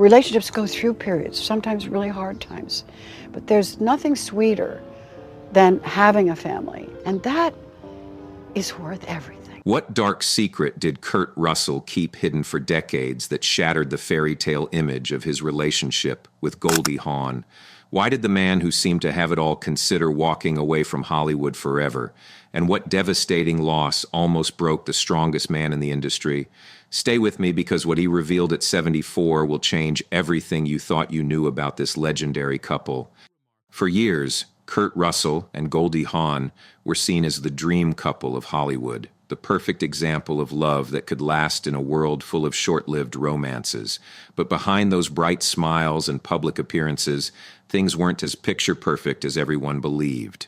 Relationships go through periods, sometimes really hard times, but there's nothing sweeter than having a family, and that is worth everything. What dark secret did Kurt Russell keep hidden for decades that shattered the fairy tale image of his relationship with Goldie Hawn? Why did the man who seemed to have it all consider walking away from Hollywood forever? And what devastating loss almost broke the strongest man in the industry? Stay with me, because what he revealed at 74 will change everything you thought you knew about this legendary couple. For years, Kurt Russell and Goldie Hawn were seen as the dream couple of Hollywood, the perfect example of love that could last in a world full of short-lived romances. But behind those bright smiles and public appearances, things weren't as picture-perfect as everyone believed.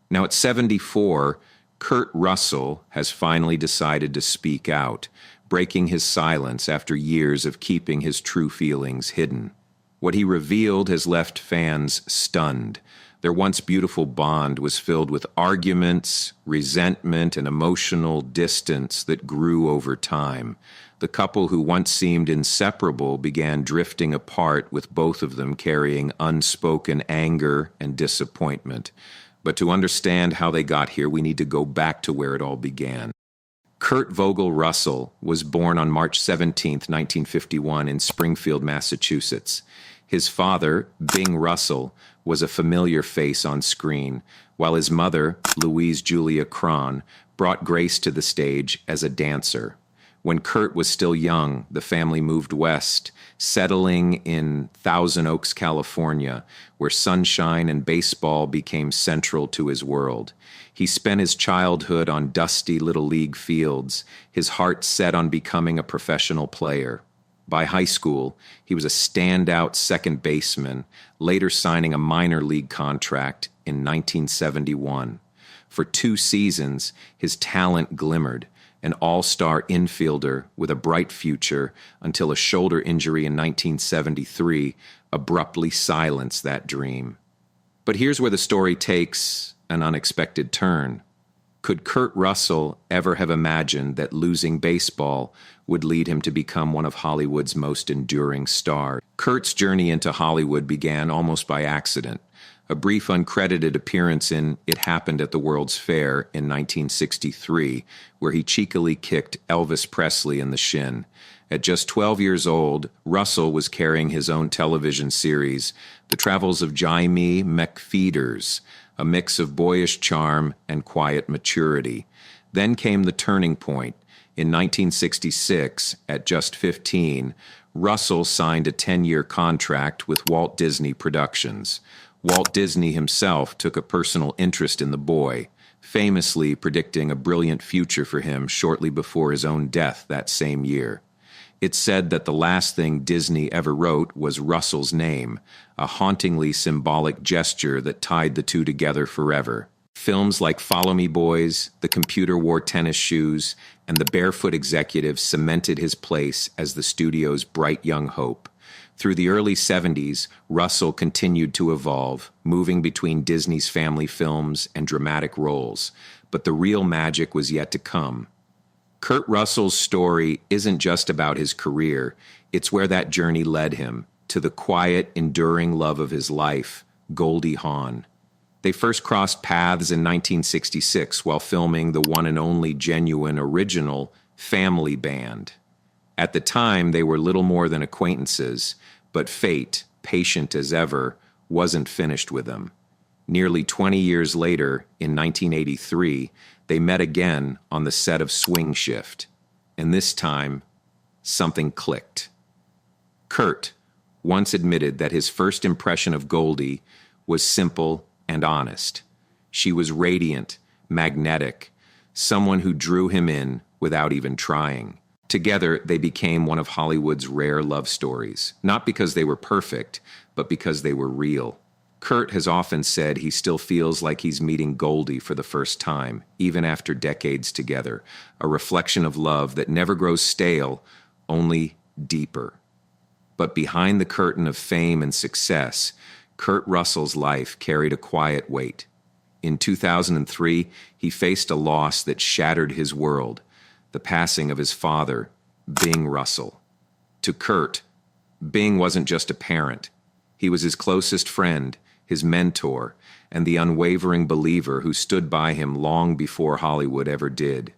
Now at 74, Kurt Russell has finally decided to speak out, breaking his silence after years of keeping his true feelings hidden. What he revealed has left fans stunned. Their once beautiful bond was filled with arguments, resentment, and emotional distance that grew over time. The couple who once seemed inseparable began drifting apart, with both of them carrying unspoken anger and disappointment. But to understand how they got here, we need to go back to where it all began. Kurt Vogel Russell was born on March 17, 1951, in Springfield, Massachusetts. His father, Bing Russell, was a familiar face on screen, while his mother, Louise Julia Cron, brought grace to the stage as a dancer. When Kurt was still young, the family moved west, settling in Thousand Oaks, California, where sunshine and baseball became central to his world. He spent his childhood on dusty little league fields, his heart set on becoming a professional player. By high school, he was a standout second baseman, later signing a minor league contract in 1971. For 2 seasons, his talent glimmered, an all-star infielder with a bright future, until a shoulder injury in 1973 abruptly silenced that dream. But here's where the story takes an unexpected turn. Could Kurt Russell ever have imagined that losing baseball would lead him to become one of Hollywood's most enduring stars? Kurt's journey into Hollywood began almost by accident. A brief uncredited appearance in It Happened at the World's Fair in 1963, where he cheekily kicked Elvis Presley in the shin. At just 12 years old, Russell was carrying his own television series, The Travels of Jaime McFeeders, a mix of boyish charm and quiet maturity. Then came the turning point. In 1966, at just 15, Russell signed a 10-year contract with Walt Disney Productions. Walt Disney himself took a personal interest in the boy, famously predicting a brilliant future for him shortly before his own death that same year. It's said that the last thing Disney ever wrote was Russell's name, a hauntingly symbolic gesture that tied the two together forever. Films like Follow Me Boys, The Computer Wore Tennis Shoes, and The Barefoot Executive cemented his place as the studio's bright young hope. Through the early 70s, Russell continued to evolve, moving between Disney's family films and dramatic roles, but the real magic was yet to come. Kurt Russell's story isn't just about his career, it's where that journey led him, to the quiet, enduring love of his life, Goldie Hawn. They first crossed paths in 1966 while filming the one and only genuine original Family Band. At the time, they were little more than acquaintances, but fate, patient as ever, wasn't finished with them. Nearly 20 years later, in 1983, they met again on the set of Swing Shift, and this time, something clicked. Kurt once admitted that his first impression of Goldie was simple and honest. She was radiant, magnetic, someone who drew him in without even trying. Together, they became one of Hollywood's rare love stories, not because they were perfect, but because they were real. Kurt has often said he still feels like he's meeting Goldie for the first time, even after decades together, a reflection of love that never grows stale, only deeper. But behind the curtain of fame and success, Kurt Russell's life carried a quiet weight. In 2003, he faced a loss that shattered his world, the passing of his father, Bing Russell. To Kurt, Bing wasn't just a parent. He was his closest friend, his mentor, and the unwavering believer who stood by him long before Hollywood ever did.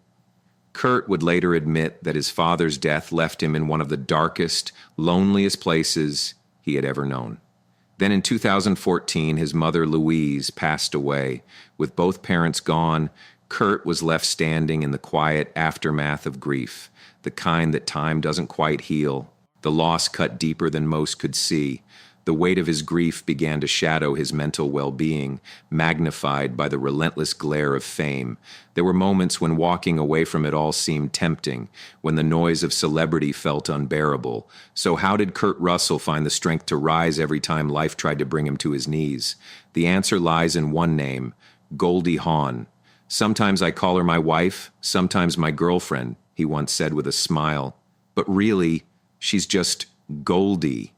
Kurt would later admit that his father's death left him in one of the darkest, loneliest places he had ever known. Then in 2014, his mother Louise passed away. With both parents gone, Kurt was left standing in the quiet aftermath of grief, the kind that time doesn't quite heal. The loss cut deeper than most could see. The weight of his grief began to shadow his mental well-being, magnified by the relentless glare of fame. There were moments when walking away from it all seemed tempting, when the noise of celebrity felt unbearable. So how did Kurt Russell find the strength to rise every time life tried to bring him to his knees? The answer lies in one name, Goldie Hawn. "Sometimes I call her my wife, sometimes my girlfriend," he once said with a smile. But really, she's just Goldie.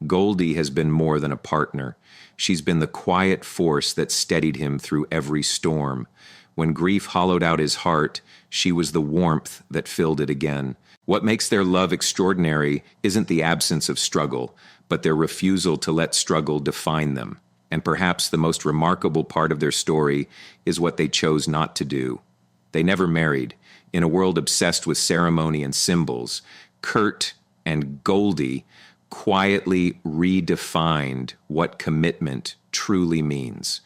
Goldie has been more than a partner. She's been the quiet force that steadied him through every storm. When grief hollowed out his heart, she was the warmth that filled it again. What makes their love extraordinary isn't the absence of struggle, but their refusal to let struggle define them. And perhaps the most remarkable part of their story is what they chose not to do. They never married. In a world obsessed with ceremony and symbols, Kurt and Goldie quietly redefined what commitment truly means.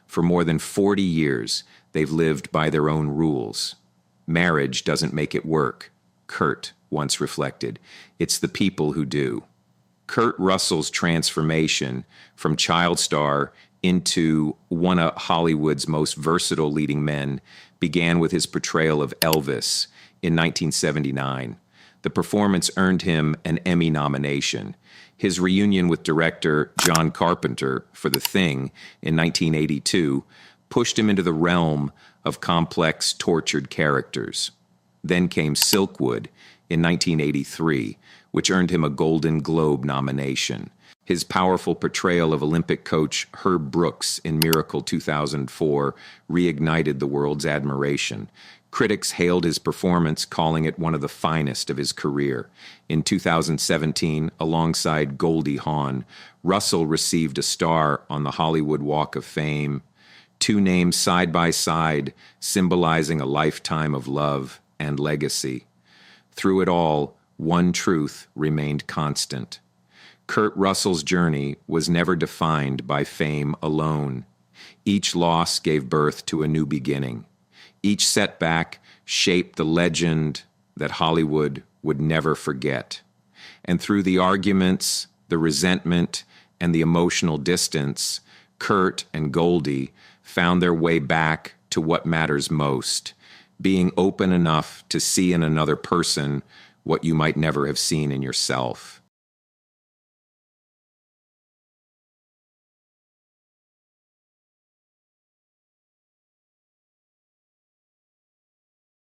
For more than 40 years, they've lived by their own rules. Marriage doesn't make it work, Kurt once reflected. It's the people who do. Kurt Russell's transformation from child star into one of Hollywood's most versatile leading men began with his portrayal of Elvis in 1979. The performance earned him an Emmy nomination. His reunion with director John Carpenter for The Thing in 1982 pushed him into the realm of complex, tortured characters. Then came Silkwood in 1983, which earned him a Golden Globe nomination. His powerful portrayal of Olympic coach Herb Brooks in Miracle 2004 reignited the world's admiration. Critics hailed his performance, calling it one of the finest of his career. In 2017, alongside Goldie Hawn, Russell received a star on the Hollywood Walk of Fame, two names side by side, symbolizing a lifetime of love and legacy. Through it all, one truth remained constant. Kurt Russell's journey was never defined by fame alone. Each loss gave birth to a new beginning. Each setback shaped the legend that Hollywood would never forget. And through the arguments, the resentment, and the emotional distance, Kurt and Goldie found their way back to what matters most, being open enough to see in another person what you might never have seen in yourself.